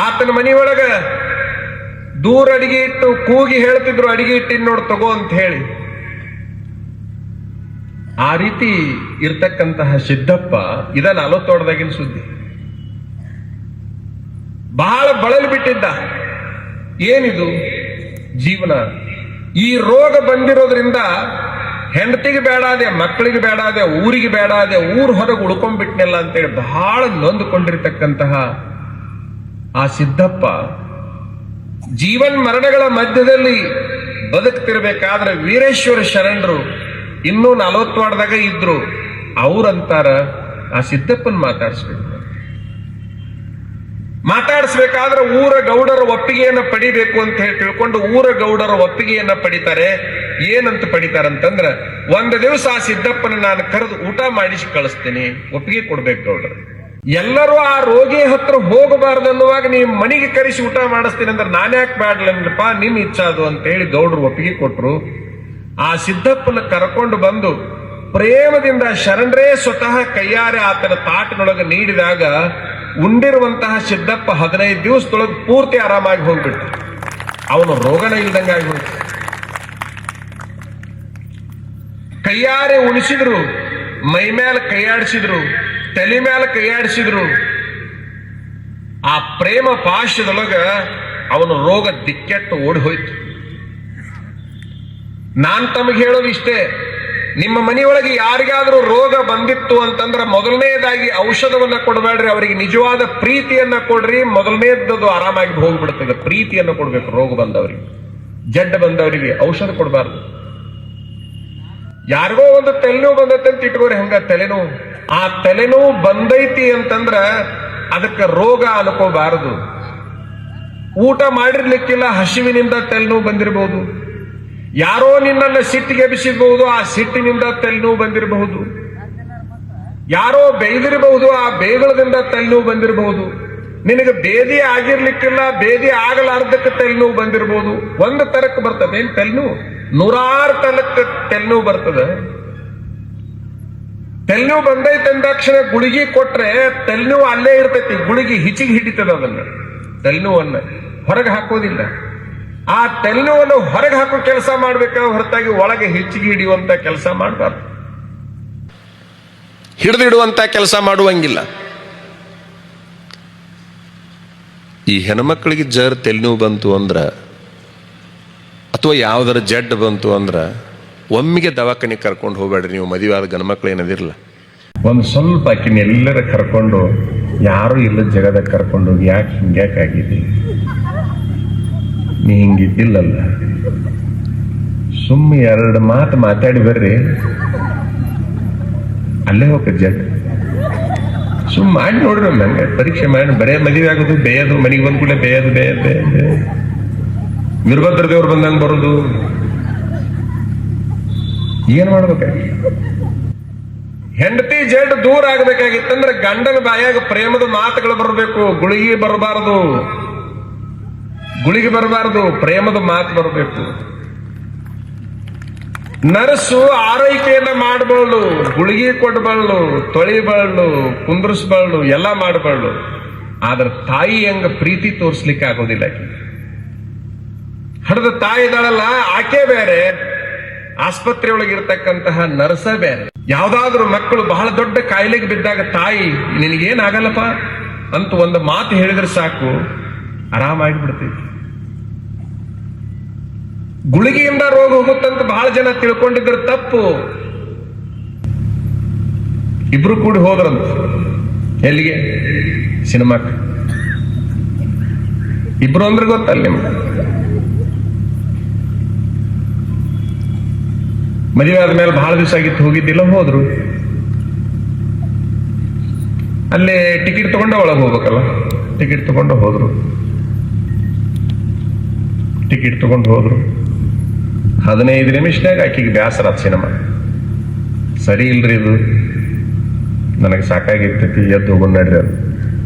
ಆತನ ಮನೆಯೊಳಗ ದೂರ ಅಡಿಗೆ ಇಟ್ಟು ಕೂಗಿ ಹೇಳ್ತಿದ್ರು, ಅಡಿಗೆ ಇಟ್ಟಿನ್ ನೋಡ್ ತಗೋ ಅಂತ ಹೇಳಿ. ಆ ರೀತಿ ಇರ್ತಕ್ಕಂತಹ ಸಿದ್ದಪ್ಪ ಇದ 40 ಸುದ್ದಿ. ಬಹಳ ಬಳಲಿ ಬಿಟ್ಟಿದ್ದ. ಏನಿದು ಜೀವನ? ಈ ರೋಗ ಬಂದಿರೋದ್ರಿಂದ ಹೆಂಡತಿಗೆ ಬೇಡಾದೆ, ಮಕ್ಕಳಿಗೆ ಬೇಡಾದೆ, ಊರಿಗೆ ಬೇಡಾದೆ, ಊರ್ ಹೊರಗೆ ಉಳ್ಕೊಂಡ್ಬಿಟ್ನೆಲ್ಲ ಅಂತೇಳಿ ಬಹಳ ನೊಂದುಕೊಂಡಿರ್ತಕ್ಕಂತಹ ಆ ಸಿದ್ದಪ್ಪ ಜೀವನ್ ಮರಣಗಳ ಮಧ್ಯದಲ್ಲಿ ಬದುಕ್ತಿರ್ಬೇಕಾದ್ರೆ ವೀರೇಶ್ವರ ಶರಣರು ಇನ್ನೂ 40 ವಾರ್ಡ್ದಾಗ ಇದ್ರು. ಅವ್ರಂತಾರ ಆ ಸಿದ್ದಪ್ಪನ್ ಮಾತಾಡಿಸ್ಬೇಕಾದ್ರೆ ಊರ ಗೌಡರ ಒಪ್ಪಿಗೆಯನ್ನ ಪಡಿಬೇಕು ಅಂತ ಹೇಳಿ ತಿಳ್ಕೊಂಡು ಊರ ಗೌಡರ ಒಪ್ಪಿಗೆಯನ್ನ ಪಡಿತಾರೆ. ಏನಂತ ಪಡಿತಾರಂತಂದ್ರ, ಒಂದು ದಿವಸ ಆ ಸಿದ್ದಪ್ಪನ ನಾನು ಕರೆದು ಊಟ ಮಾಡಿಸಿ ಕಳಿಸ್ತೀನಿ, ಒಪ್ಪಿಗೆ ಕೊಡ್ಬೇಕು ಗೌಡರು. ಎಲ್ಲರೂ ಆ ರೋಗಿ ಹತ್ರ ಹೋಗಬಾರ್ದು ಅನ್ನುವಾಗ ನೀವು ಮನೆಗೆ ಕರೆಸಿ ಊಟ ಮಾಡಿಸ್ತೀನಿ ಅಂದ್ರೆ ನಾನ್ಯಾಕೆ ಬ್ಯಾಡ್ಲಪ್ಪ, ನಿಮ್ ಇಚ್ಛಾ ಅದು ಅಂತ ಹೇಳಿ ಗೌಡರು ಒಪ್ಪಿಗೆ ಕೊಟ್ರು. ಆ ಸಿದ್ದಪ್ಪನ ಕರ್ಕೊಂಡು ಬಂದು ಪ್ರೇಮದಿಂದ ಶರಣರೇ ಸ್ವತಃ ಕೈಯಾರೆ ಆತನ ತಾಟಿನೊಳಗೆ ನೀಡಿದಾಗ ಉಂಡಿರುವಂತಹ ಸಿದ್ದಪ್ಪ 15 ದಿವಸದೊಳಗೆ ಪೂರ್ತಿ ಆರಾಮಾಗಿ ಹೋಗ್ಬಿಟ್ಟು ಅವನು ರೋಗನ ಇಲ್ದಂಗಾಗಿ ಹೋಗ್ಬಿಟ್ಟು ಕೈಯಾರೆ ಉಣಿಸಿದ್ರು, ಮೈ ಮೇಲೆ ಕೈಯಾಡಿಸಿದ್ರು, ತಲೆ ಮೇಲೆ ಕೈಯಾಡಿಸಿದ್ರು. ಆ ಪ್ರೇಮ ಪಾಶದೊಳಗ ಅವನು ರೋಗ ದಿಕ್ಕೆಟ್ಟು ಓಡಿ ಹೋಯ್ತು. ನಾನ್ ತಮಗೆ ಹೇಳೋದು ಇಷ್ಟೇ, ನಿಮ್ಮ ಮನೆಯೊಳಗೆ ಯಾರಿಗಾದ್ರೂ ರೋಗ ಬಂದಿತ್ತು ಅಂತಂದ್ರೆ ಮೊದಲನೇದಾಗಿ ಔಷಧವನ್ನ ಕೊಡಬೇಡ್ರಿ, ಅವರಿಗೆ ನಿಜವಾದ ಪ್ರೀತಿಯನ್ನ ಕೊಡ್ರಿ. ಮೊದಲನೇದದು ಆರಾಮಾಗಿ ಹೋಗ್ಬಿಡ್ತದೆ. ಪ್ರೀತಿಯನ್ನ ಕೊಡ್ಬೇಕು. ರೋಗ ಬಂದವರಿಗೆ, ಜಡ್ಡ ಬಂದವರಿಗೆ ಔಷಧ ಕೊಡಬಾರ್ದು. ಯಾರಿಗೋ ಒಂದು ತಲೆನೋವು ಬಂದೈತೆ ಅಂತ ಇಟ್ಕೋರಿ, ಹಂಗ ತಲೆನೋವು, ಆ ತಲೆನೋವು ಬಂದೈತಿ ಅಂತಂದ್ರ ಅದಕ್ಕೆ ರೋಗ ಅನ್ಕೋಬಾರದು. ಊಟ ಮಾಡಿರ್ಲಿಕ್ಕಿಲ್ಲ, ಹಸಿವಿನಿಂದ ತಲೆನೋವು ಬಂದಿರಬಹುದು. ಯಾರೋ ನಿನ್ನನ್ನು ಸಿಟ್ಟಿಗೆ ಎಬ್ಬಿಸಿರಬಹುದು, ಆ ಸಿಟ್ಟಿನಿಂದ ತಲೆನೋವು ಬಂದಿರಬಹುದು. ಯಾರೋ ಬೇಯ್ದಿರಬಹುದು, ಆ ಬೇಗಳದಿಂದ ತಲೆನೋವು ಬಂದಿರಬಹುದು. ನಿನಗೆ ಬೇದಿ ಆಗಿರ್ಲಿಕ್ಕಿಲ್ಲ, ಬೇದಿ ಆಗಲಾರ್ದಕ್ಕೆ ತಲೆನೋವು ಬಂದಿರಬಹುದು. ಒಂದು ತರಕ್ಕೆ ಬರ್ತದೆ ಏನ್ ತಲೆನೋವು? 100 ತಲಕ್ಕೆ ತಲೆನೋವು ಬರ್ತದೆ. ತಲೆನೋವು ಬಂದೈತೆ ಅಂದಾಕ್ಷಣ ಗುಳಿಗೆ ಕೊಟ್ರೆ ತಲೆನೋವು ಅಲ್ಲೇ ಇರ್ತೈತಿ. ಗುಳಿಗೆ ಹಿಚಿಗೆ ಹಿಡಿತದ, ಅದನ್ನ ತಲೆನೋವನ್ನ ಹೊರಗೆ ಹಾಕೋದಿಲ್ಲ. ಆ ತಲೆನೋವನ್ನು ಹೊರಗೆ ಹಾಕೋ ಕೆಲಸ ಮಾಡ್ಬೇಕಾ ಹೊರತಾಗಿ ಒಳಗೆ ಹೆಚ್ಚಿಗೆ ಹಿಡಿಯುವಂತ ಕೆಲಸ ಮಾಡಬಾರ್ದು, ಹಿಡಿದಿಡುವಂತ ಕೆಲಸ ಮಾಡುವಂಗಿಲ್ಲ. ಈ ಹೆಣ್ಮಕ್ಳಿಗೆ ಜರ್ ತಲೆನೋವು ಬಂತು ಅಂದ್ರ ಅಥವಾ ಯಾವ್ದಾರ ಜಡ್ ಬಂತು ಅಂದ್ರ ಒಮ್ಮಿಗೆ ದವಾಖಾನೆ ಕರ್ಕೊಂಡು ಹೋಗ್ಬೇಡ್ರಿ. ನೀವು ಮದುವೆ ಆದ ಗಂಡ್ಮಕ್ಳು ಏನದಿರಲ್ಲ, ಒಂದು ಸ್ವಲ್ಪ ಆಕಿನ ಎಲ್ಲರ ಕರ್ಕೊಂಡು, ಯಾರು ಇಲ್ಲದ ಜಗದಾಗ ಕರ್ಕೊಂಡು ಹೋಗಿ ಯಾಕೆ ಹಿಂಗ್ಯಾಕಾಗಿದ್ದಿ, ನೀ ಹಿಂಗಿದ್ದಿಲ್ಲಲ್ಲ, ಸುಮ್ಮನೆ 2 ಮಾತು ಮಾತಾಡಿ ಬರ್ರಿ, ಅಲ್ಲೇ ಹೋಗ ಜಡ್. ಸುಮ್ಮ ಮಾಡಿ ನೋಡ್ರಿ, ನಂಗೆ ಪರೀಕ್ಷೆ ಮಾಡಿ ಬರೇ ಮದುವೆ ಆಗೋದು, ಬೇಯೋದು, ಮನೆಗೆ ಬಂದ್ ಕೂಡ ಬೇಯೋದು, ವೀರಭದ್ರ ದೇವ್ರು ಬಂದಂಗೆ ಬರೋದು. ಏನ್ ಮಾಡ್ಬೇಕಾಗಿ? ಹೆಂಡತಿ ಜಡ್ ದೂರ ಆಗ್ಬೇಕಾಗಿತ್ತಂದ್ರೆ ಗಂಡನ ಬಾಯಾಗ ಪ್ರೇಮದ ಮಾತುಗಳು ಬರಬೇಕು. ಗುಳಿಗೆ ಬರಬಾರದು, ಪ್ರೇಮದ ಮಾತು ಬರಬೇಕು. ನರ್ಸು ಆರೈಕೆಯನ್ನ ಮಾಡಬಾರ್ದು, ಗುಳಿಗೆ ಕೊಡಬಾರ್ದು, ತೊಳಿಬಾರ್ದು, ಕುಂದ್ರಿಸಬಾರ್ದು, ಎಲ್ಲ ಮಾಡಬಾರ್ದು. ಆದ್ರೆ ತಾಯಿ ಹಂಗ ಪ್ರೀತಿ ತೋರಿಸ್ಲಿಕ್ಕೆ ಆಗೋದಿಲ್ಲ. ಹಡದ ತಾಯಿ ಇದ್ದಾಳಲ್ಲ, ಆಕೆ ಬೇರೆ, ಆಸ್ಪತ್ರೆ ಒಳಗಿರ್ತಕ್ಕಂತಹ ನರ್ಸ ಬೇರೆ. ಯಾವ್ದಾದ್ರು ಮಕ್ಕಳು ಬಹಳ ದೊಡ್ಡ ಕಾಯಿಲೆಗೆ ಬಿದ್ದಾಗ ತಾಯಿ ನಿನಗೇನಾಗಲ್ಲಪ್ಪ ಅಂತ ಒಂದು ಮಾತು ಹೇಳಿದ್ರೆ ಸಾಕು, ಆರಾಮಾಗಿಬಿಡ್ತೈತಿ. ಗುಳಿಗೆಯಿಂದ ರೋಗ ಹೋಗುತ್ತಂತ ಬಹಳ ಜನ ತಿಳ್ಕೊಂಡಿದ್ರ ತಪ್ಪು. ಇಬ್ರು ಕೂಡಿ ಹೋದ್ರಂತ ಎಲ್ಲಿಗೆ? ಸಿನಿಮಾಕ್ಕೆ. ಇಬ್ರು ಅಂದ್ರೆ ಗೊತ್ತಲ್ಲ ನಿಮ್ಗೆ. ಮದುವೆ ಆದ್ಮೇಲೆ ಬಹಳ ದಿವಸ ಆಗಿತ್ತು, ಹೋಗಿದ್ದಿಲ್ಲ, ಹೋದ್ರು. ಅಲ್ಲೇ ಟಿಕೆಟ್ ತಗೊಂಡ ಒಳಗೆ ಹೋಗ್ಬೇಕಲ್ಲ, ಟಿಕೆಟ್ ತಗೊಂಡು ಹೋದ್ರು. 15 ನಿಮಿಷನಾಗ ಆಕಿಗೆ ಬ್ಯಾಸರ ಸಿನಿಮಾ. ಸರಿ ಇಲ್ರಿ ಇದು, ನನಗೆ ಸಾಕಾಗಿರ್ತೈತಿ, ಎದ್ದು ಹೋಗೋಣ ನಡ್ರಿ ಅದು.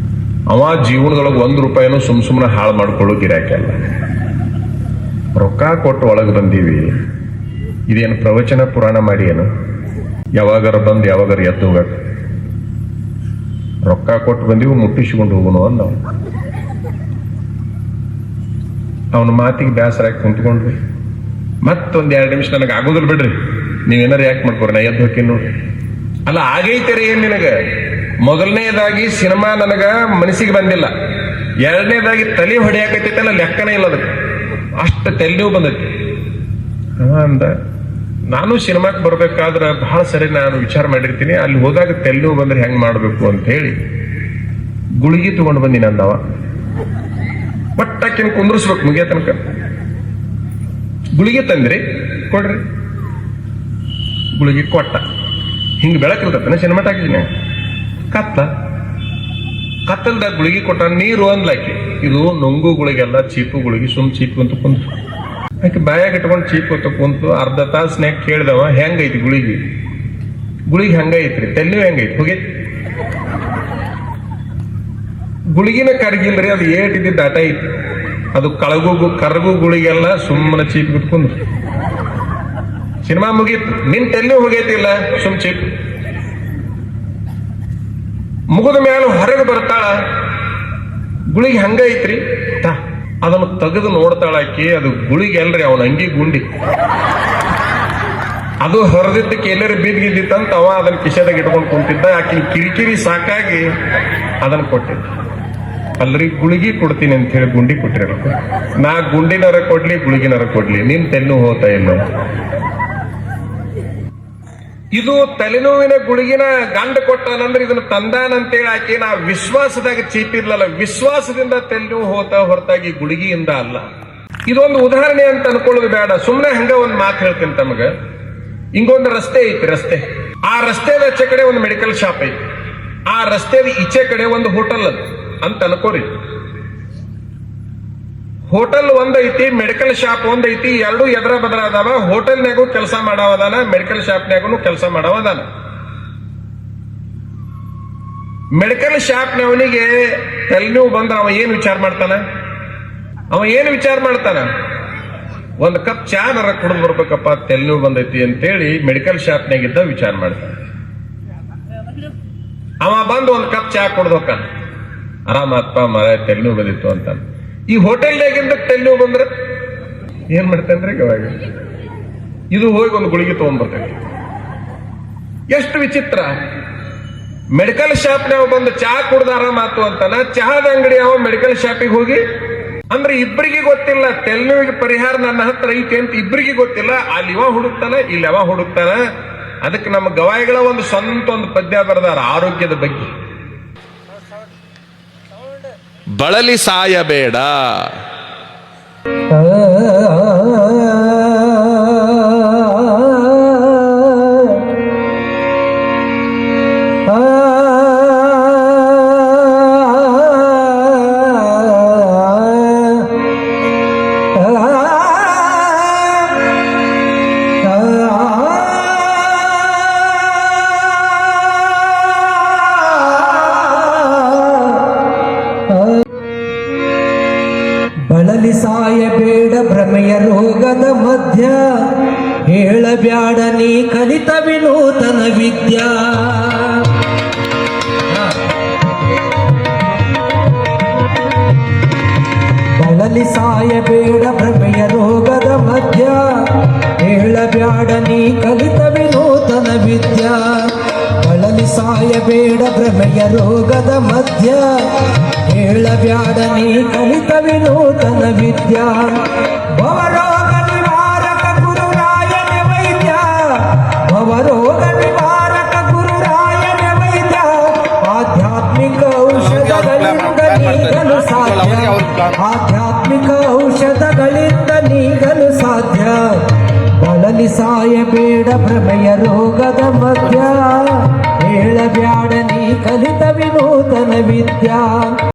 ಅವ ಜೀವನದೊಳಗೆ 1 ರೂಪಾಯಿನೂ ಸುಮ್ಮನೆ ಹಾಳು ಮಾಡ್ಕೊಳ್ಳೋ ಗಿರಾಕಲ್ಲ. ರೊಕ್ಕ ಕೊಟ್ಟು ಒಳಗೆ ಬಂದೀವಿ, ಇದೇನು ಪ್ರವಚನ ಪುರಾಣ ಮಾಡಿ ಏನು? ಯಾವಾಗಾರ ಬಂದು ಯಾವಾಗಾರ ಎದ್ದು ಹೋಗಕ್ಕೆ. ರೊಕ್ಕ ಕೊಟ್ಟು ಬಂದೀವಿ, ಮುಟ್ಟಿಸ್ಕೊಂಡು ಹೋಗೋಣ ಅಂದ. ಅವನ ಮಾತಿಗೆ ಬೇಸರಾಗಿ ಕುಂತ್ಕೊಂಡ್ವಿ. ಮತ್ತೊಂದ್ 2 ನಿಮಿಷ ನನಗೆ ಆಗೋದಿಲ್ಲ ಬಿಡ್ರಿ, ನೀವೇನಾರು ಯಾಕೆ ಮಾಡ್ಕೋರಿ, ನಾ ಎದ್ದು ಹೋಗಿ ನೋಡ್ರಿ. ಅಲ್ಲ ಆಗೈತರಿ ಏನ್ ನಿನಗ? ಮೊದಲನೇದಾಗಿ ಸಿನಿಮಾ ನನಗ ಮನಸ್ಸಿಗೆ ಬಂದಿಲ್ಲ, 2ನೇದಾಗಿ ತಲೆ ಹೊಡೆಯಾಕೈತೈತಲ್ಲ ಲೆಕ್ಕನೇ ಇಲ್ಲ ಅದಕ್ಕೆ, ಅಷ್ಟು ತೆಲ್ಲಿಯೂ ಬಂದೈತಿ. ಅಂದ ನಾನು ಸಿನಿಮಾಕ್ಕೆ ಬರ್ಬೇಕಾದ್ರೆ ಬಹಳ ಸರಿ ನಾನು ವಿಚಾರ ಮಾಡಿರ್ತೀನಿ, ಅಲ್ಲಿ ಹೋದಾಗ ತೆಲ್ಲಿಯೂ ಬಂದ್ರೆ ಹೆಂಗ್ ಮಾಡ್ಬೇಕು ಅಂತ ಹೇಳಿ ಗುಳಿಗೆ ತಗೊಂಡು ಬಂದಿನಿ ಅಂದವ. ಒಟ್ಟಾಕಿನ ಕುಂದ್ರಿಸ್ಬೇಕು ಮುಗಿಯ ತನಕ. ಗುಳಿಗೆ ತಂದ್ರಿ ಕೊಡ್ರಿ, ಗುಳಿಗೆ ಕೊಟ್ಟ. ಹಿಂಗ್ ಬೆಳಕಿರ್ತನ ಸಿನಿಮಾ ಟಾಕಿನ ಕತ್ತಲ್ದಾಗ ಗುಳಿಗೆ ಕೊಟ್ಟ. ನೀರು ಅಂದ್ಲಾಕಿ, ಇದು ನುಂಗು ಗುಳಿಗೆಲ್ಲ ಚೀಪು ಗುಳಿಗೆ, ಚೀಪು ಅಂತ ಕುಂತು ಆಕೆ ಬಾಯಾಗ ಇಟ್ಕೊಂಡು ಚೀಪು ಅಂತ ಕುಂತು ಅರ್ಧ ತಾಸ್ನ್ಯಾಗ ಕೇಳ್ದವ ಹೆಂಗೈತಿ ಗುಳಿಗೆ ಹೆಂಗೈತ್ರಿ, ತೆಲ್ಲಿ ಹೆಂಗೈತಿ ಹೋಗೈತಿ. ಗುಳಿಗಿನ ಕರಗಿಲ್ರಿ, ಅದು ಏಟಿದ್ದ ಆಟ ಐತಿ, ಅದು ಕರಗು ಗುಳಿಗೆಲ್ಲ ಸುಮ್ಮನೆ ಚೀಪ್ ಕುತ್ಕೊಂಡ್ರು. ಸಿನಿಮಾ ಮುಗೀತು, ನಿನ್ ತೆಲ್ಲಿ ಹೋಗೈತಿಲ್ಲ ಚೀಪ್. ಮುಗಿದ ಮೇಲೆ ಹೊರಗೆ ಬರ್ತಾಳ, ಗುಳಿಗೆ ಹಂಗ ಐತ್ರಿ, ಅದನ್ನು ತೆಗೆದು ನೋಡ್ತಾಳಾಕಿ, ಅದು ಗುಳಿಗೆ ಅಲ್ರಿ ಅವನ ಅಂಗಿ ಗುಂಡಿ. ಅದು ಹೊರದಿದ್ದಕ್ಕೆ ಎಲ್ಲರೂ ಬಿದ್ದಿದ್ದಿತ್ತಂತ ಅವ ಅದನ್ನ ಕಿಶೆದಾಗ ಇಟ್ಕೊಂಡು ಕುಂತಿದ್ದ. ಆಕಿ ಕಿರಿಕಿರಿ ಸಾಕಾಗಿ ಅದನ್ನ ಕೊಟ್ಟಿದ್ದ. ಅಲ್ರಿ ಗುಳಿಗೆ ಕೊಡ್ತೀನಿ ಅಂತ ಹೇಳಿ ಗುಂಡಿ ಕೊಟ್ಟಿರಲ್ಲ, ನಾ ಗುಂಡಿನರ ಕೊಡ್ಲಿ ಗುಳಿಗಿನರ ಕೊಡ್ಲಿ, ನಿನ್ ತೆಲ್ಲು ಹೋತಾ ಇಲ್ಲ. ಇದು ತಲೆನೋವಿನ ಗುಳಿಗಿನ ಗಂಡ ಕೊಟ್ಟಾನಂದ್ರೆ ಇದನ್ನ ತಂದಾನಂತೇಳಿ ಆಕಿ ನಾ ವಿಶ್ವಾಸದಾಗ ಚೀಪಿರ್ಲಲ್ಲ, ವಿಶ್ವಾಸದಿಂದ ತೆಲ್ಲು ಹೋತ ಹೊರತಾಗಿ ಗುಳಿಗಿಯಿಂದ ಅಲ್ಲ. ಇದೊಂದು ಉದಾಹರಣೆ ಅಂತ ಅನ್ಕೊಳ್ಳೋದು ಬೇಡ, ಸುಮ್ಮನೆ ಹಂಗ ಒಂದ್ ಮಾತು ಹೇಳ್ತೀನಿ ತಮಗ. ಹಿಂಗೊಂದು ರಸ್ತೆ ಐತಿ, ರಸ್ತೆ, ಆ ರಸ್ತೆದ ಆಚೆ ಕಡೆ ಒಂದು ಮೆಡಿಕಲ್ ಶಾಪ್ ಐತಿ, ಆ ರಸ್ತೆದ ಈಚೆ ಕಡೆ ಒಂದು ಹೋಟೆಲ್ ಅಂತ ಅನ್ಕೋರಿ. ಹೋಟೆಲ್ ಒಂದೈತಿ, ಮೆಡಿಕಲ್ ಶಾಪ್ ಒಂದೈತಿ, ಎರಡು ಎದ್ರ ಬದರ ಅದಾವ. ಹೋಟೆಲ್ನಾಗೂ ಕೆಲಸ ಮಾಡವದಾನ, ಮೆಡಿಕಲ್ ಶಾಪ್ನಾಗೂ ಕೆಲಸ ಮಾಡವದಾನ. ಮೆಡಿಕಲ್ ಶಾಪ್ನವನಿಗೆ ತಲೆನೋವು ಬಂದ್ರೆ ಅವ ಏನ್ ವಿಚಾರ ಮಾಡ್ತಾನ? ಒಂದ್ ಕಪ್ ಚಾ ನರ ಕುಡಿದು ಬರ್ಬೇಕಪ್ಪ, ತಲೆನೋವು ಬಂದೈತಿ ಅಂತೇಳಿ ಮೆಡಿಕಲ್ ಶಾಪ್ನಾಗಿದ್ದ ವಿಚಾರ ಮಾಡ್ತಾನೆ. ಅವ ಬಂದು ಒಂದ್ ಕಪ್ ಚಾ ಕುಡ್ದು ಹೋಗ್ತಾನ, ಆರಾಮಪ್ಪ ಮರ ತಲೆನೋವು ಬಂದಿತ್ತು ಅಂತ. ಈ ಹೋಟೆಲ್ನಾಗಿಂದ ತಲೆನೋವು ಬಂದ್ರೆ ಏನ್ ಮಾಡ್ತೇನ್ರಿ ಅವಾಗ? ಇದು ಹೋಗಿ ಒಂದು ಗುಳಿಗೆ ತಗೊಂಡ್ಬರ್ತೇನೆ. ಎಷ್ಟು ವಿಚಿತ್ರ! ಮೆಡಿಕಲ್ ಶಾಪ್ನಾಗ ಬಂದು ಚಹಾ ಕುಡ್ದ ಆರಾಮಾತು ಅಂತಾನ, ಚಹಾದ ಅಂಗಡಿ ಅವ ಮೆಡಿಕಲ್ ಶಾಪಿಗೆ ಹೋಗಿ ಅಂದ್ರೆ ಇಬ್ಬರಿಗೆ ಗೊತ್ತಿಲ್ಲ ತಲೆನೋವಿಗೆ ಪರಿಹಾರ ನನ್ನ ಹತ್ರ ಐತಿ ಅಂತ, ಇಬ್ಬರಿಗೆ ಗೊತ್ತಿಲ್ಲ. ಅಲ್ಲಿ ಇವ ಹುಡುಕ್ತಾನ, ಇಲ್ಲಿ ಅವ ಹುಡುಕ್ತಾನ. ಅದಕ್ಕೆ ನಮ್ಮ ಗವಾಯಿಗಳ ಒಂದು ಸ್ವಂತ ಒಂದು ಪದ್ಯ ಬರೆದಾರ ಆರೋಗ್ಯದ ಬಗ್ಗೆ. ಬಳಲಿ ಸಾಯಬೇಡ, ಬಳಲಿ ಸಾಯಬೇಡ ಭ್ರಮೆಯ ರೋಗದ ಮಧ್ಯ, ಹೇಳಬ್ಯಾಡ ನೀ ಕಲಿತ ವಿನೂತನ ವಿದ್ಯಾ. ಬಳಲಿ ಸಾಯಬೇಡ ಭ್ರಮೆಯ ರೋಗದ ಮಧ್ಯ, ಹೇಳಬ್ಯಾಡ ನೀ ಕಲಿತ ವಿನೂತನ ವಿದ್ಯಾ. ಬಳಲಿ ಸಾಯಬೇಡ ಭ್ರಮೆಯ ರೋಗದ ಮಧ್ಯ, ಹೇಳಬ್ಯಾಡ ನೀ ಕಲಿತ ವಿನೂತನ ವಿದ್ಯಾ. ಭವರೋಗ ನಿವಾರಕ ಗುರುರಾಯನ ವೈದ್ಯ, ಭವರೋಗ ನಿವಾರಕ ಗುರುರಾಯನ ವೈದ್ಯ. ಆಧ್ಯಾತ್ಮಿಕ ಔಷಧಗಳಿಂದ ನೀಗಲು ಸಾಧ್ಯ, ಆಧ್ಯಾತ್ಮಿಕ ಔಷಧಗಳಿಂದ ನೀಗಲು ಸಾಧ್ಯ. ಬಳಲಿ ಸಾಯಬೇಡ ಭ್ರಮೆಯ ರೋಗದ ಮಧ್ಯ, ಹೇಳಬ್ಯಾಡ ನೀ ಕಲಿತ ವಿನೂತನ ವಿದ್ಯಾ.